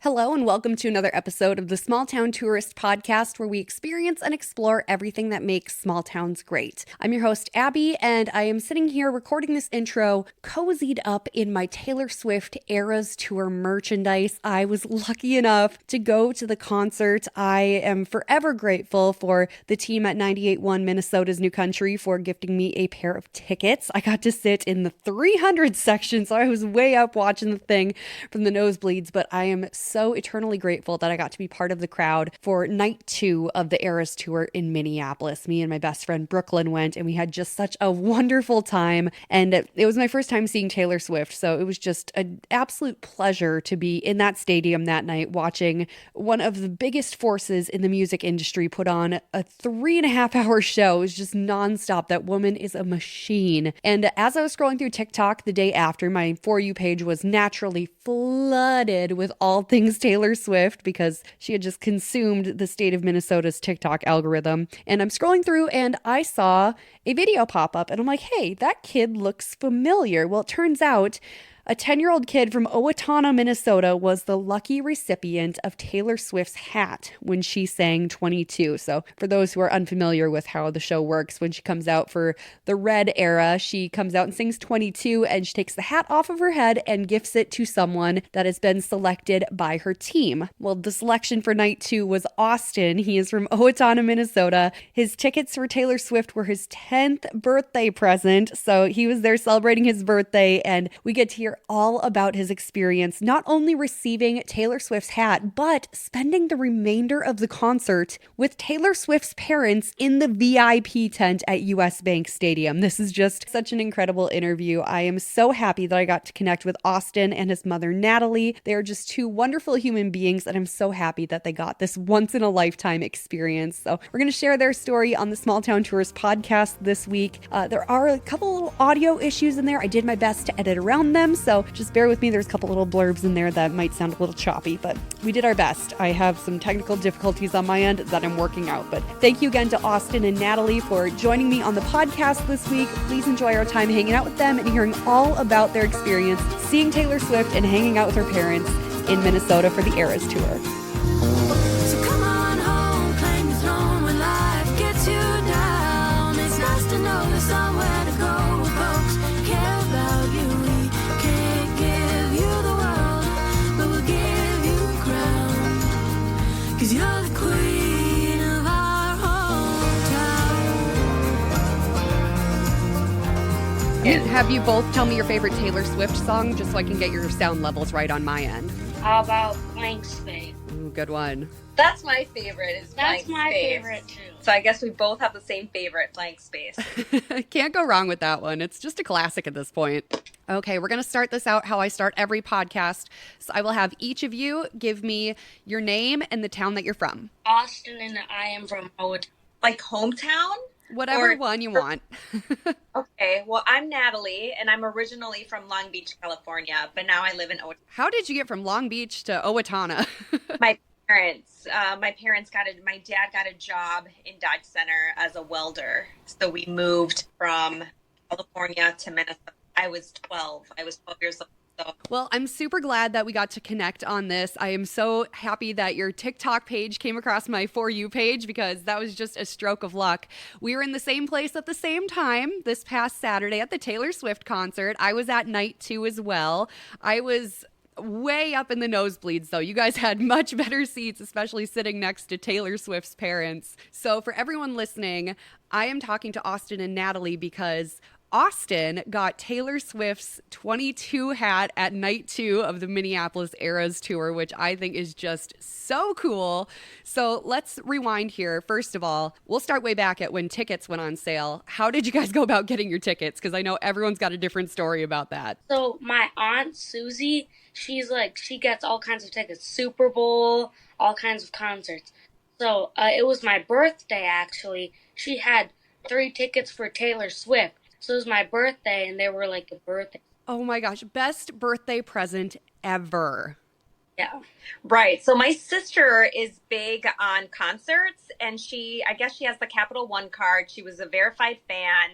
Hello and welcome to another episode of the Small Town Tourist Podcast, where we experience and explore everything that makes small towns great. I'm your host, Abby, and I am sitting here recording this intro, cozied up in my Taylor Swift Eras Tour merchandise. I was lucky enough to go to the concert. I am forever grateful for the team at 98.1 Minnesota's New Country for gifting me a pair of tickets. I got to sit in the 300 section, so I was way up watching the thing from the nosebleeds, but I am so eternally grateful that I got to be part of the crowd for night 2 of the Eras Tour in Minneapolis. Me and my best friend Brooklyn went, and we had just such a wonderful time. And it was my first time seeing Taylor Swift, so it was just an absolute pleasure to be in that stadium that night watching one of the biggest forces in the music industry put on a 3.5-hour show. It was just nonstop. That woman is a machine. And as I was scrolling through TikTok the day after, my For You page was naturally flooded with all things Taylor Swift because she had just consumed the state of Minnesota's TikTok algorithm. And I'm scrolling through and I saw a video pop up and I'm like, hey, that kid looks familiar. Well, it turns out a 10-year-old kid from Owatonna, Minnesota was the lucky recipient of Taylor Swift's hat when she sang 22. So for those who are unfamiliar with how the show works, when she comes out for the Red era, she comes out and sings 22 and she takes the hat off of her head and gifts it to someone that has been selected by her team. Well, the selection for night 2 was Austin. He is from Owatonna, Minnesota. His tickets for Taylor Swift were his 10th birthday present. So he was there celebrating his birthday, and we get to hear all about his experience, not only receiving Taylor Swift's hat, but spending the remainder of the concert with Taylor Swift's parents in the VIP tent at US Bank Stadium. This is just such an incredible interview. I am so happy that I got to connect with Austin and his mother, Natalie. They are just two wonderful human beings, and I'm so happy that they got this once-in-a-lifetime experience. So we're going to share their story on the Small Town Tourist podcast this week. There are a couple little audio issues in there. I did my best to edit around them, so just bear with me. There's a couple little blurbs in there that might sound a little choppy, but we did our best. I have some technical difficulties on my end that I'm working out, but thank you again to Austin and Natalie for joining me on the podcast this week. Please enjoy our time hanging out with them and hearing all about their experience seeing Taylor Swift and hanging out with her parents in Minnesota for the Eras Tour. So come on home, claim your throne when life gets you down. It's nice to know there's somewhere to go with folks who care about you. We can't give you the world, but we'll give you a crown. 'Cause you're the queen of our hometown. Have you both tell me your favorite Taylor Swift song just so I can get your sound levels right on my end? How about Blank Space? Ooh, good one. That's my favorite, is Blank That's my Space. favorite too. So I guess we both have the same favorite, Blank Space. Can't go wrong with that one. It's just a classic at this point. Okay, we're going to start this out how I start every podcast. So I will have each of you give me your name and the town that you're from. Austin, and I am from Owatonna. Like hometown? Whatever Or- one you want. Okay, well, I'm Natalie, and I'm originally from Long Beach, California, but now I live in Owatonna. How did you get from Long Beach to Owatonna? My dad got a job in Dodge Center as a welder. So we moved from California to Minnesota. I was 12 years old. So Well, I'm super glad that we got to connect on this. I am so happy that your TikTok page came across my For You page because that was just a stroke of luck. We were in the same place at the same time this past Saturday at the Taylor Swift concert. I was at night 2 as well. I was way up in the nosebleeds, though. You guys had much better seats, especially sitting next to Taylor Swift's parents. So for everyone listening, I am talking to Austin and Natalie because Austin got Taylor Swift's 22 hat at night 2 of the Minneapolis Eras Tour, which I think is just so cool. So let's rewind here. First of all, we'll start way back at when tickets went on sale. How did you guys go about getting your tickets? Because I know everyone's got a different story about that. So my aunt Susie, she gets all kinds of tickets, Super Bowl, all kinds of concerts. So it was my birthday actually. She had 3 tickets for Taylor Swift. So it was my birthday, and they were like a birthday. Oh my gosh, best birthday present ever. Yeah. Right. So my sister is big on concerts, and I guess she has the Capital One card. She was a verified fan.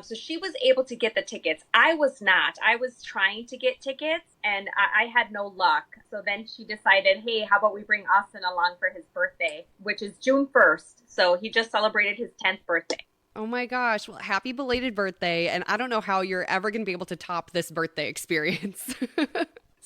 So she was able to get the tickets. I was not. I was trying to get tickets and I had no luck. So then she decided, hey, how about we bring Austin along for his birthday, which is June 1st. So he just celebrated his 10th birthday. Oh my gosh. Well, happy belated birthday. And I don't know how you're ever going to be able to top this birthday experience.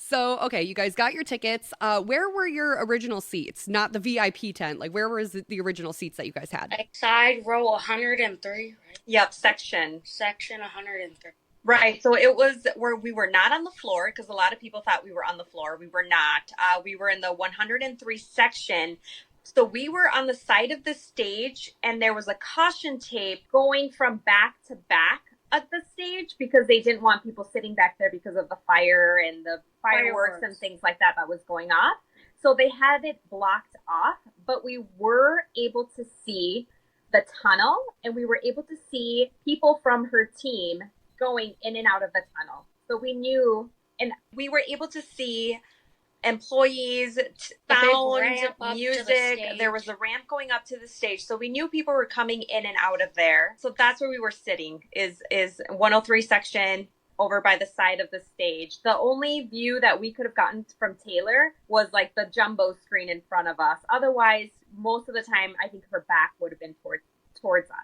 So, okay, you guys got your tickets. Where were your original seats? Not the VIP tent. Like, where was the original seats that you guys had? Like side row 103, right? Yep, section. Section 103. Right. So it was where we were not on the floor because a lot of people thought we were on the floor. We were not. We were in the 103 section. So we were on the side of the stage and there was a caution tape going from back to back at the stage because they didn't want people sitting back there because of the fire and the fireworks and things like that was going off. So they had it blocked off, but we were able to see the tunnel and we were able to see people from her team going in and out of the tunnel. So we knew, and we were able to see employees, sound, music. There was a ramp going up to the stage. So we knew people were coming in and out of there. So that's where we were sitting is 103 section over by the side of the stage. The only view that we could have gotten from Taylor was like the jumbo screen in front of us. Otherwise, most of the time, I think her back would have been towards us.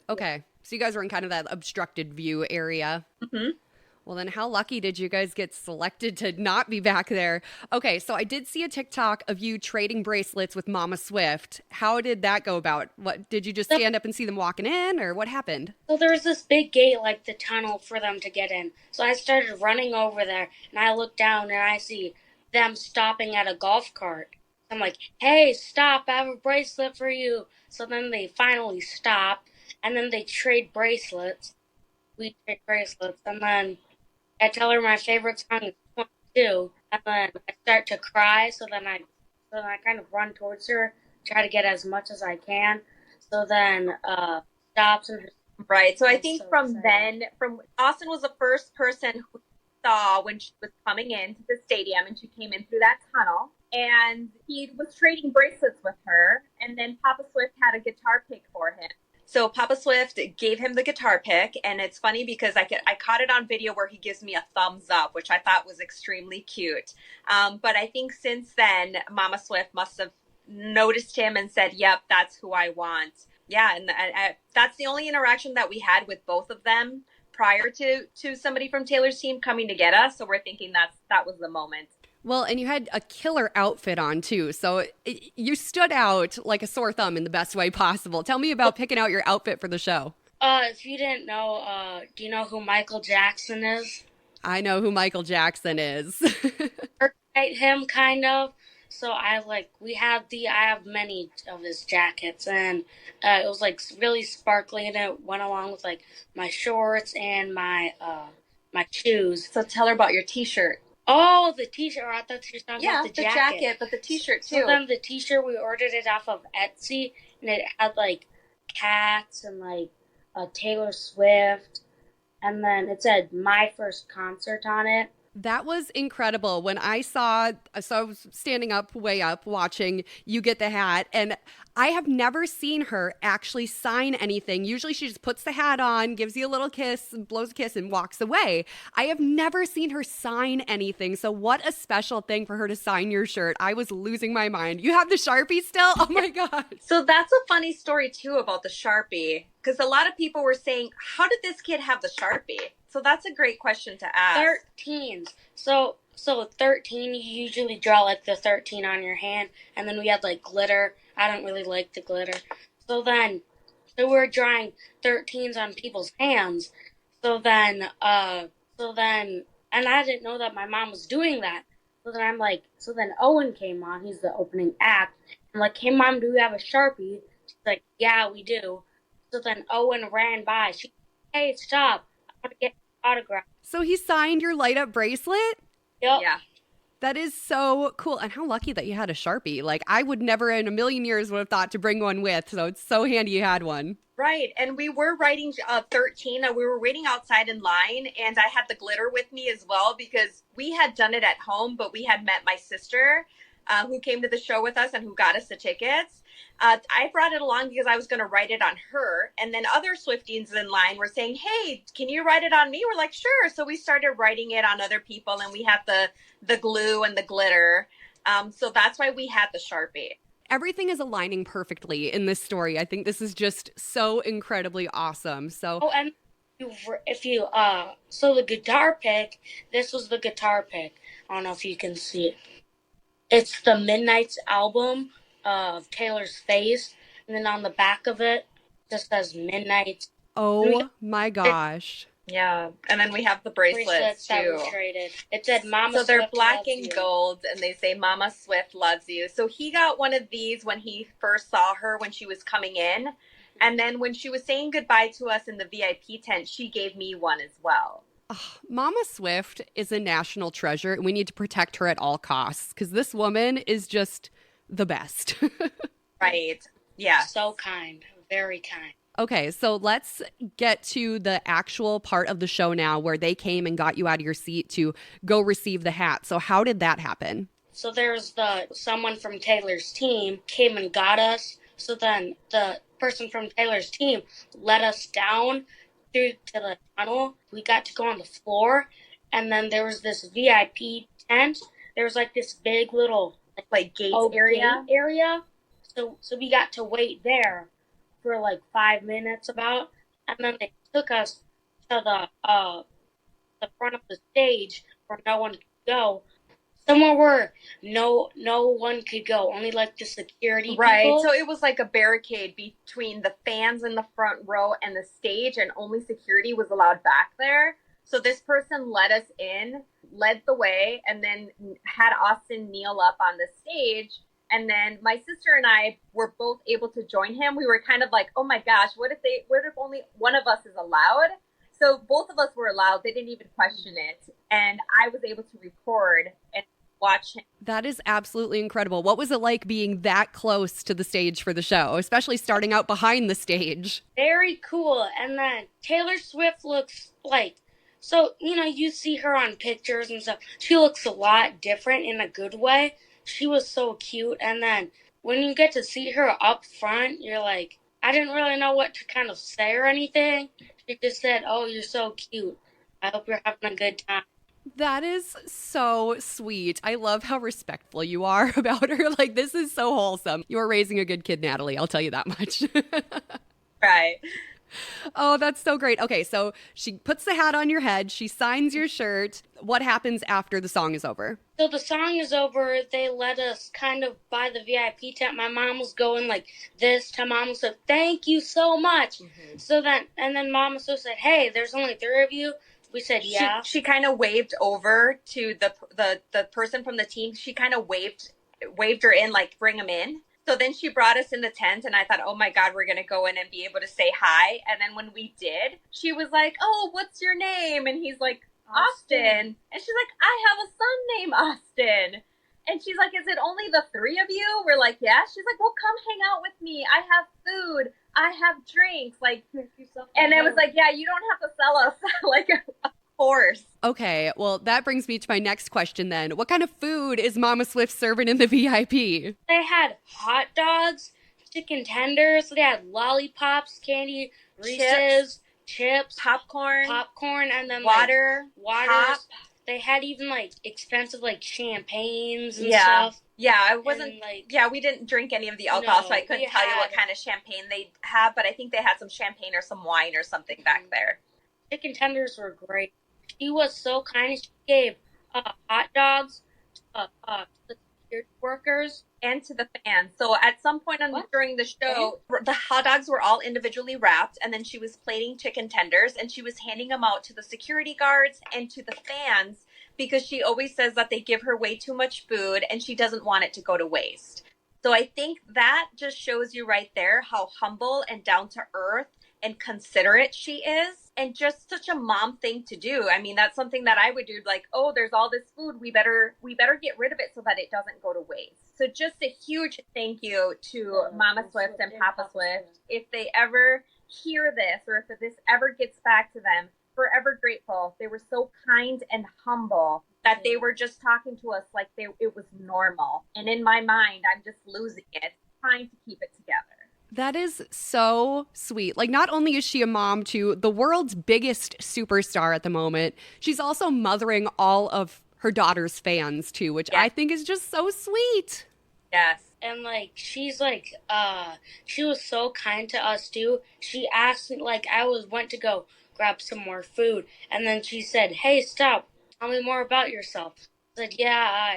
Okay. So you guys were in kind of that obstructed view area. Mm-hmm. Well, then how lucky did you guys get selected to not be back there? Okay, so I did see a TikTok of you trading bracelets with Mama Swift. How did that go about? What did you just stand up and see them walking in, or what happened? So there was this big gate, like the tunnel for them to get in. So I started running over there, and I look down, and I see them stopping at a golf cart. I'm like, hey, stop, I have a bracelet for you. So then they finally stop, and then they trade bracelets. We trade bracelets, and then I tell her my favorite song is 22, and then I start to cry, so then I kind of run towards her, try to get as much as I can, so then stops and right. So I think from Austin was the first person who saw when she was coming into the stadium, and she came in through that tunnel, and he was trading bracelets with her, and then Papa Swift had a guitar pick for him. So Papa Swift gave him the guitar pick, and it's funny because I caught it on video where he gives me a thumbs up, which I thought was extremely cute. But I think since then, Mama Swift must have noticed him and said, yep, that's who I want. Yeah, and that's the only interaction that we had with both of them prior to somebody from Taylor's team coming to get us. So we're thinking that was the moment. Well, and you had a killer outfit on, too. So you stood out like a sore thumb in the best way possible. Tell me about picking out your outfit for the show. If you didn't know, do you know who Michael Jackson is? I know who Michael Jackson is. Him, kind of. So I have many of his jackets, and it was like really sparkly, and it went along with like my shorts and my shoes. So tell her about your t-shirt. Oh, the t-shirt. I thought you were talking about the jacket, but the t-shirt too. So then the t-shirt, we ordered it off of Etsy, and it had like cats and like Taylor Swift, and then it said my first concert on it. That was incredible. When I saw, so I was standing up, way up, watching you get the hat, and I have never seen her actually sign anything. Usually she just puts the hat on, gives you a little kiss, blows a kiss, and walks away. I have never seen her sign anything. So what a special thing for her to sign your shirt. I was losing my mind. You have the Sharpie still? Oh my God. So that's a funny story too about the Sharpie, because a lot of people were saying, how did this kid have the Sharpie? So that's a great question to ask. 13s. So 13, you usually draw like the 13 on your hand, and then we had like glitter. I don't really like the glitter. So we're drawing 13s on people's hands. And I didn't know that my mom was doing that. So then Owen came on. He's the opening act. I'm like, hey Mom, do we have a Sharpie? She's like, yeah, we do. So then Owen ran by. She, hey, stop. I want to get an autograph. So he signed your light up bracelet? Yep. Yeah. That is so cool. And how lucky that you had a Sharpie. Like, I would never in a million years would have thought to bring one with. So it's so handy you had one. Right. And we were writing 13. We were waiting outside in line, and I had the glitter with me as well because we had done it at home, but we had met my sister who came to the show with us and who got us the tickets. I brought it along because I was going to write it on her. And then other Swifties in line were saying, hey, can you write it on me? We're like, sure. So we started writing it on other people, and we had the glue and the glitter. So that's why we had the Sharpie. Everything is aligning perfectly in this story. I think this is just so incredibly awesome. So, Oh, and if you so the guitar pick, this was the guitar pick. I don't know if you can see it. It's the Midnight's album of Taylor's Face, and then on the back of it just says Midnight. oh my gosh. Yeah, and then we have the bracelets That too. we traded. It said Mama So they're Swift black loves and you. gold, and they say Mama Swift loves you. So he got one of these when he first saw her when she was coming in. And then when she was saying goodbye to us in the VIP tent, she gave me one as well. Mama Swift is a national treasure, and we need to protect her at all costs because this woman is just the best. Right. Yeah. So kind. Very kind. Okay, so let's get to the actual part of the show now where they came and got you out of your seat to go receive the hat. So how did that happen? So there's someone from Taylor's team came and got us. So then the person from Taylor's team led us down through to the tunnel. We got to go on the floor, and then there was this VIP tent. There was like this big little Like gate area. gate area. So we got to wait there for like 5 minutes about, and then they took us to the front of the stage where no one could go. Somewhere where no one could go, only like the security Right. people. So it was like a barricade between the fans in the front row and the stage, and only security was allowed back there. So this person led us in, led the way, and then had Austin kneel up on the stage. And then my sister and I were both able to join him. We were kind of like, oh my gosh, what if only one of us is allowed? So both of us were allowed. They didn't even question it. And I was able to record and watch him. That is absolutely incredible. What was it like being that close to the stage for the show, especially starting out behind the stage? Very cool. And then Taylor Swift looks like, so, you see her on pictures and stuff. She looks a lot different in a good way. She was so cute. And then when you get to see her up front, you're like, I didn't really know what to kind of say or anything. She just said, oh, you're so cute. I hope you're having a good time. That is so sweet. I love how respectful you are about her. Like, this is so wholesome. You are raising a good kid, Natalie. I'll tell you that much. Right. Oh, that's so great. Okay, so she puts the hat on your head. She signs your shirt. What happens after the song is over? So the song is over. They let us kind of by the VIP tent. My mom was going like this to Mama said, thank you so much. Mm-hmm. So then Mama said, hey, there's only 3 of you. We said, yeah. She kind of waved over to the person from the team. She kind of waved her in, like, bring them in. So then she brought us in the tent, and I thought, oh my God, we're going to go in and be able to say hi. And then when we did, she was like, oh, what's your name? And he's like, Austin. And she's like, I have a son named Austin. And she's like, is it only the 3 of you? We're like, yeah. She's like, well, come hang out with me. I have food. I have drinks. Like, and I was like, yeah, you don't have to sell us like a horse. Okay, well, that brings me to my next question then. What kind of food is Mama Swift serving in the VIP? They had hot dogs, chicken tenders. They had lollipops, candy, Reese's, chips, popcorn, and then water. Pop. They had even like expensive like champagnes and stuff. Yeah, I wasn't. And, we didn't drink any of the alcohol, so I couldn't tell you what kind of champagne they have. But I think they had some champagne or some wine or something back there. Chicken tenders were great. She was so kind. She gave hot dogs to the security workers and to the fans. So at some point during the show, the hot dogs were all individually wrapped, and then she was plating chicken tenders, and she was handing them out to the security guards and to the fans, because she always says that they give her way too much food and she doesn't want it to go to waste. So I think that just shows you right there how humble and down to earth and considerate she is, and just such a mom thing to do. I mean, that's something that I would do, like, oh, there's all this food, we better get rid of it so that it doesn't go to waste. So just a huge thank you to Mama Swift and Papa Swift. If they ever hear this, or if this ever gets back to them, forever grateful. They were so kind and humble. that they were just talking to us like it was normal. And in my mind, I'm just losing it, trying to keep it together. That is so sweet. Like, not only is she a mom to the world's biggest superstar at the moment, she's also mothering all of her daughter's fans too, which I think is just so sweet. Yes. And like she's like she was so kind to us too. She asked me, like, went to go grab some more food, and then she said, "Hey, stop, tell me more about yourself." I said, "Yeah,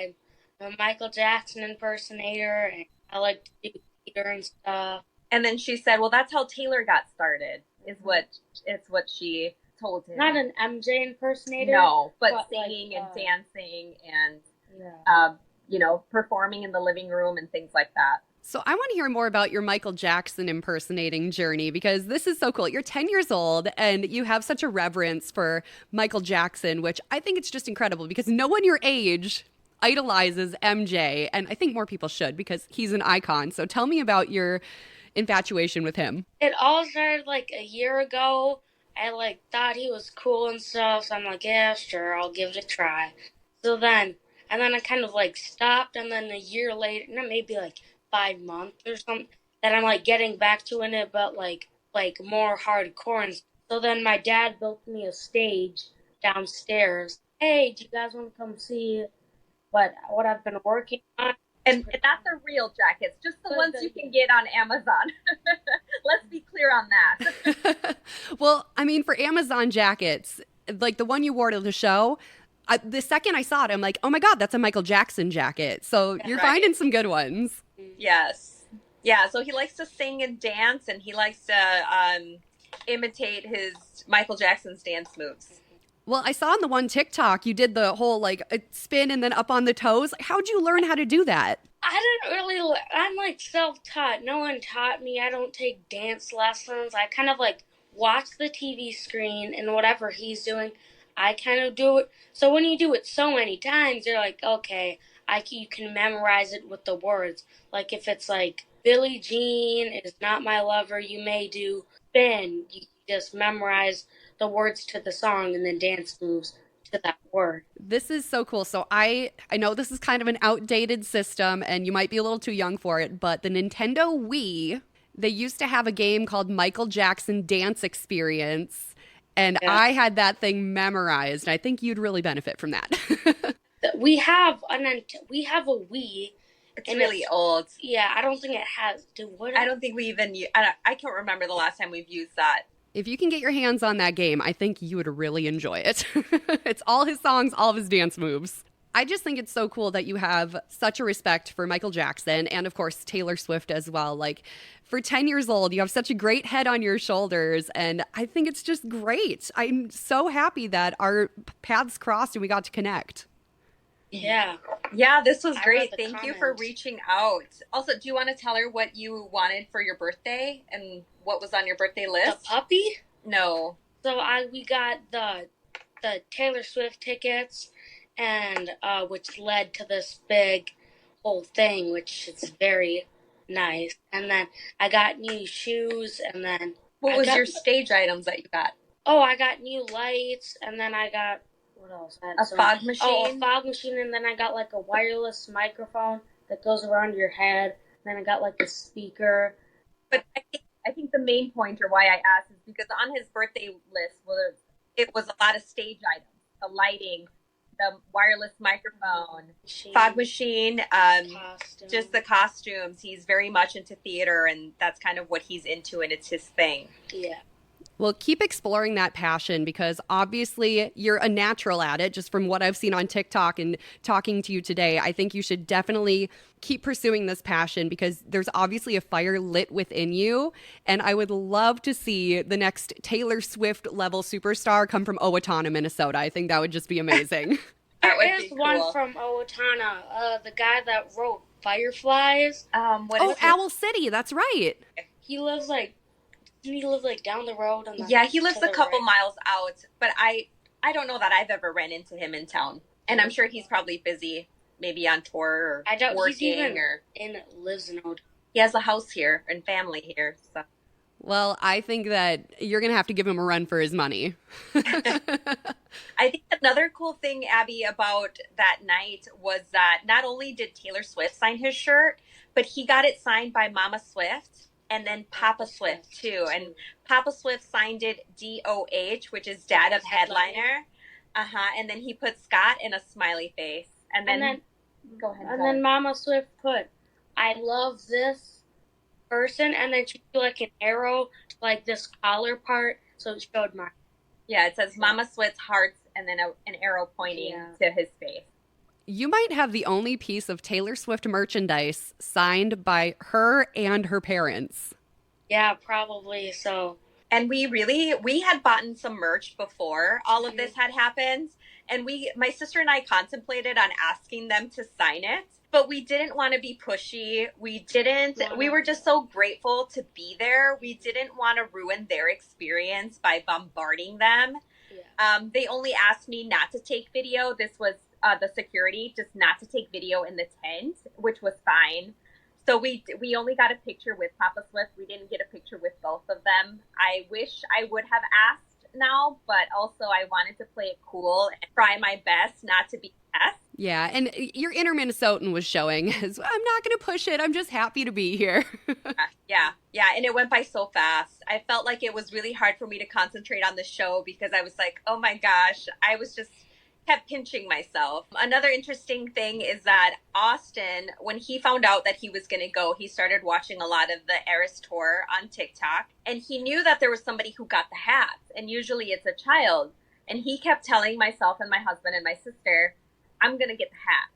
I'm a Michael Jackson impersonator, and I like to do theater and stuff." And then she said, "Well, that's how Taylor got started." Is what she told him. Not an MJ impersonator. No, but singing and dancing and performing in the living room and things like that. So I want to hear more about your Michael Jackson impersonating journey, because this is so cool. You're 10 years old and you have such a reverence for Michael Jackson, which I think it's just incredible because no one your age idolizes MJ. And I think more people should because he's an icon. So tell me about your infatuation with him. It all started like a year ago. I like thought he was cool and stuff. So I'm like, yeah, sure, I'll give it a try. And then I kind of like stopped, and then a year later, not maybe like 5 months or something, that I'm like getting back to it, but like more hardcore. And so then my dad built me a stage downstairs. Hey, do you guys want to come see what I've been working on? And not the real jackets, just the ones you can get on Amazon. Let's be clear on that. Well, I mean, for Amazon jackets, like the one you wore to the show, the second I saw it, I'm like, oh my God, that's a Michael Jackson jacket. So you're finding some good ones. Yes. Yeah, so he likes to sing and dance, and he likes to imitate his Michael Jackson's dance moves. Well, I saw on the one TikTok, you did the whole like spin and then up on the toes. How'd you learn how to do that? I'm like self-taught. No one taught me. I don't take dance lessons. I kind of like watch the TV screen and whatever he's doing, I kind of do it. So when you do it so many times, you're like, okay, you can memorize it with the words. Like if it's like Billie Jean is not my lover, you may do spin. You just memorize the words to the song and then dance moves to that word. This is so cool. So I know this is kind of an outdated system and you might be a little too young for it, but the Nintendo Wii, they used to have a game called Michael Jackson Dance Experience. And I had that thing memorized. I think you'd really benefit from that. We have a Wii. It's really old. Yeah, I don't think it has. I don't think we even. I can't remember the last time we've used that. If you can get your hands on that game, I think you would really enjoy it. It's all his songs, all of his dance moves. I just think it's so cool that you have such a respect for Michael Jackson and, of course, Taylor Swift as well. Like, for 10 years old, you have such a great head on your shoulders, and I think it's just great. I'm so happy that our paths crossed and we got to connect. Yeah. Yeah, this was great. Thank you for reaching out. Also, do you want to tell her what you wanted for your birthday and what was on your birthday list? The puppy? No. So we got the Taylor Swift tickets, and which led to this big whole thing, which is very nice. And then I got new shoes, and then what was your stage items that you got? Oh, I got new lights, and then I got what else? A fog machine. Oh, a fog machine, and then I got like a wireless microphone that goes around your head. And then I got like a speaker. But I think the main point, or why I asked, is because on his birthday list, it was a lot of stage items: the lighting, the wireless microphone, fog machine, just the costumes. He's very much into theater, and that's kind of what he's into, and it's his thing. Yeah. Well, keep exploring that passion because obviously you're a natural at it. Just from what I've seen on TikTok and talking to you today, I think you should definitely keep pursuing this passion because there's obviously a fire lit within you. And I would love to see the next Taylor Swift level superstar come from Owatonna, Minnesota. I think that would just be amazing. There is one from Owatonna, the guy that wrote Fireflies. Owl City. That's right. He lives like down the road. Yeah, he lives a couple miles out, but I don't know that I've ever ran into him in town. And I'm sure he's probably busy, maybe on tour or working. Lives in Old. He has a house here and family here. So. Well, I think that you're going to have to give him a run for his money. I think another cool thing, Abby, about that night was that not only did Taylor Swift sign his shirt, but he got it signed by Mama Swift and then Papa Swift too. And Papa Swift signed it DOH, which is Dad of Headliner. And then he put Scott in a smiley face. And then go ahead. And then Mama Swift put, I love this person, and then she put like an arrow to like this collar part, so it showed my. Yeah, it says Mama Swift's hearts and then an arrow pointing to his face. You might have the only piece of Taylor Swift merchandise signed by her and her parents. Yeah, probably so. And we had bought some merch before all of this had happened. And my sister and I contemplated on asking them to sign it, but we didn't want to be pushy. We were just so grateful to be there. We didn't want to ruin their experience by bombarding them. Yeah. They only asked me not to take video. This was the security, just not to take video in the tent, which was fine. So we only got a picture with Papa Swift. We didn't get a picture with both of them. I wish I would have asked now, but also I wanted to play it cool and try my best not to be pest. Yeah, and your inner Minnesotan was showing as, I'm not going to push it. I'm just happy to be here. Yeah. And it went by so fast. I felt like it was really hard for me to concentrate on the show because I was like, oh my gosh, I was just kept pinching myself. Another interesting thing is that Austin, when he found out that he was going to go, he started watching a lot of the Eras tour on TikTok, and he knew that there was somebody who got the hats, and usually it's a child. And he kept telling myself and my husband and my sister, I'm going to get the hat.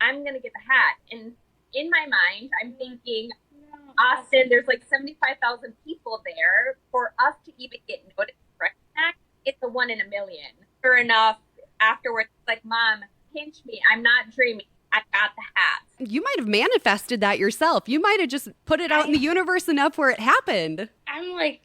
I'm going to get the hat. And in my mind, I'm thinking, Austin, there's like 75,000 people there. For us to even get noticed, it's a 1 in a million. Sure enough, afterwards, like, Mom, pinch me. I'm not dreaming. I got the hat. You might have manifested that yourself. You might have just put it out in the universe enough where it happened. I'm like,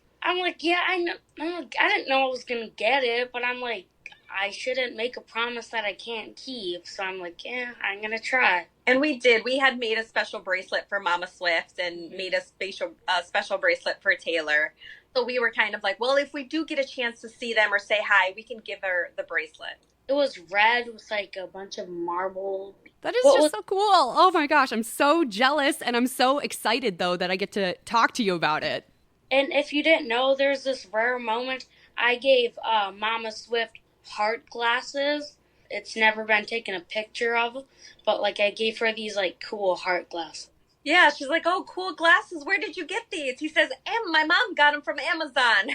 yeah, I know. I didn't know I was gonna get it, but I'm like, I shouldn't make a promise that I can't keep. So I'm like, yeah, I'm gonna try. And we did. We had made a special bracelet for Mama Swift and made a special bracelet for Taylor. So we were kind of like, well, if we do get a chance to see them or say hi, we can give her the bracelet. It was red with like a bunch of marble. That is just so cool. Oh my gosh, I'm so jealous, and I'm so excited though that I get to talk to you about it. And if you didn't know, there's this rare moment. I gave Mama Swift heart glasses. It's never been taken a picture of, but like I gave her these like cool heart glasses. Yeah, she's like, oh, cool glasses. Where did you get these? He says, my mom got them from Amazon.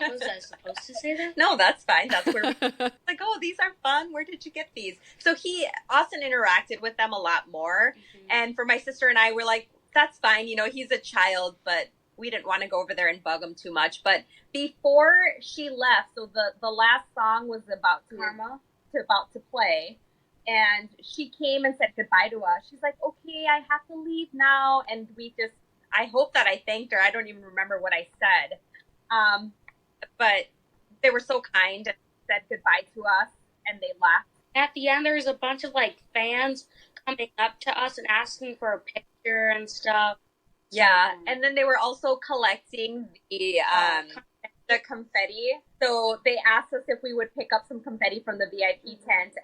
Was I supposed to say that? No, that's fine. That's where like, oh, these are fun. Where did you get these? So Austin interacted with them a lot more. Mm-hmm. And for my sister and I, we're like, that's fine. You know, he's a child, but we didn't want to go over there and bug him too much. But before she left, so the last song was about to play. And she came and said goodbye to us. She's like, okay, I have to leave now. And I hope that I thanked her. I don't even remember what I said. But they were so kind and said goodbye to us, and they left. At the end, there was a bunch of like fans coming up to us and asking for a picture and stuff. Yeah. And then they were also collecting the confetti. So they asked us if we would pick up some confetti from the VIP tent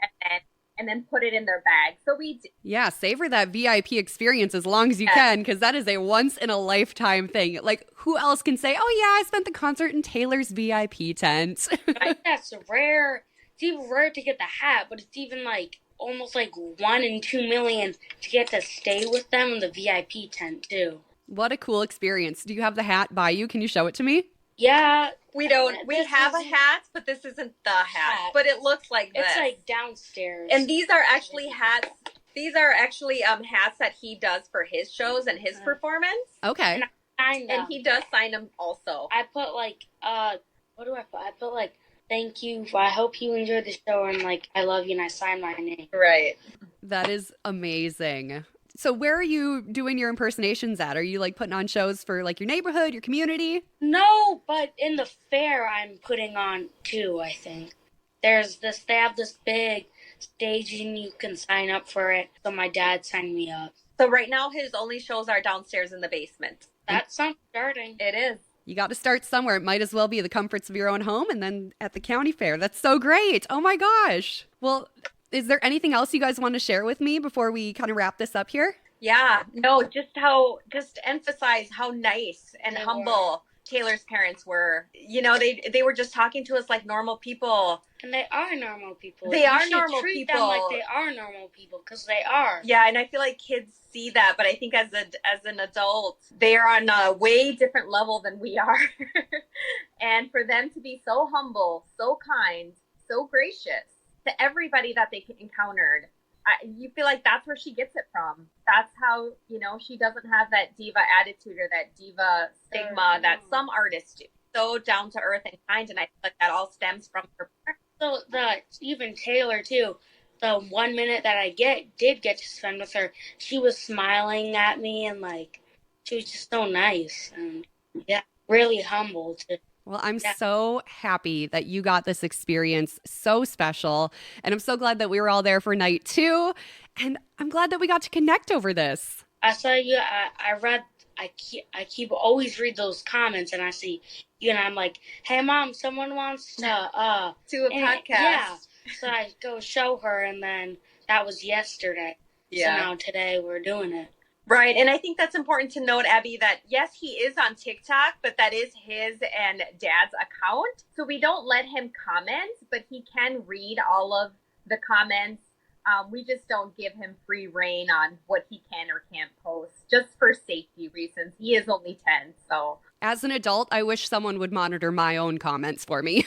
and then put it in their bag. So we did. Yeah, savor that VIP experience as long as you can, because that is a once-in-a-lifetime thing. Like, who else can say, oh, yeah, I spent the concert in Taylor's VIP tent? That's rare. It's even rare to get the hat, but it's even like almost like 1 in 2 million to get to stay with them in the VIP tent, too. What a cool experience. Do you have the hat by you? Can you show it to me? Yeah. We don't. We have a hat, but this isn't the hat. But it looks like this. It's like downstairs. And these are actually hats. These are actually hats that he does for his shows and his performance. Okay. And I signed them. And he does sign them also. I put like, what do I put? I put like, thank you. I hope you enjoyed the show, and like, I love you, and I signed my name. Right. That is amazing. So where are you doing your impersonations at? Are you like putting on shows for like your neighborhood, your community? No, but in the fair I'm putting on too, I think. They have this big stage and you can sign up for it. So my dad signed me up. So right now his only shows are downstairs in the basement. That's not starting. It is. You got to start somewhere. It might as well be the comforts of your own home and then at the county fair. That's so great. Oh my gosh. Well, is there anything else you guys want to share with me before we kind of wrap this up here? Yeah, no, just emphasize how nice and humble Taylor's parents were. You know, they were just talking to us like normal people. And they are normal people. They are normal treat people. them like they are normal people, because they are. Yeah, and I feel like kids see that, but I think as an adult, they are on a way different level than we are. And for them to be so humble, so kind, so gracious to everybody that they encountered, you feel like that's where she gets it from. That's how, you know, she doesn't have that diva attitude or that diva stigma that some artists do. So down to earth and kind, and I feel like that all stems from her parents. So even Taylor too, the 1 minute that I did get to spend with her, she was smiling at me, and like she was just so nice and really humble too. Well, I'm so happy that you got this experience, so special. And I'm so glad that we were all there for night 2. And I'm glad that we got to connect over this. I saw you. I keep always read those comments, and I see you, and I'm like, hey Mom, someone wants to do a podcast. Yeah. So I go show her, and then that was yesterday. Yeah. So now today we're doing it. Right. And I think that's important to note, Abby, that yes, he is on TikTok, but that is his and Dad's account. So we don't let him comment, but he can read all of the comments. We just don't give him free reign on what he can or can't post, just for safety reasons. He is only 10, so. As an adult, I wish someone would monitor my own comments for me.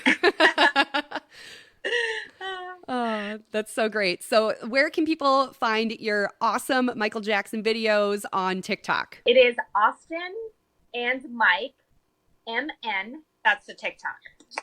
Oh, that's so great. So where can people find your awesome Michael Jackson videos on TikTok? It is Austin and Mike, MN. That's the TikTok.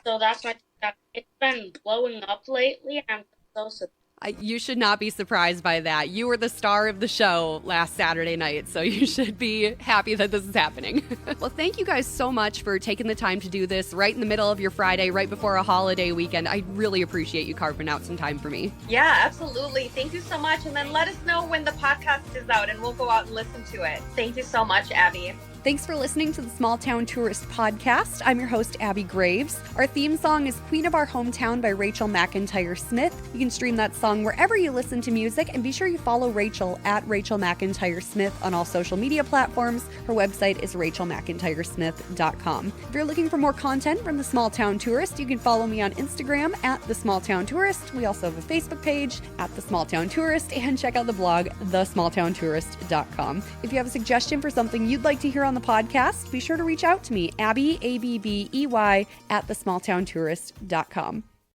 So that's my TikTok. It's been blowing up lately, and I'm so surprised. You should not be surprised by that. You were the star of the show last Saturday night, so you should be happy that this is happening. Well, thank you guys so much for taking the time to do this right in the middle of your Friday, right before a holiday weekend. I really appreciate you carving out some time for me. Yeah, absolutely. Thank you so much. And then let us know when the podcast is out, and we'll go out and listen to it. Thank you so much, Abby. Thanks for listening to the Small Town Tourist Podcast. I'm your host, Abby Graves. Our theme song is Queen of Our Hometown by Rachel McIntyre Smith. You can stream that song wherever you listen to music, and be sure you follow Rachel at Rachel McIntyre Smith on all social media platforms. Her website is rachelmcintyresmith.com. If you're looking for more content from the Small Town Tourist, you can follow me on Instagram at the Small Town Tourist. We also have a Facebook page at the Small Town Tourist, and check out the blog thesmalltowntourist.com. If you have a suggestion for something you'd like to hear on the podcast, be sure to reach out to me, Abby, ABBEY, at thesmalltowntourist.com.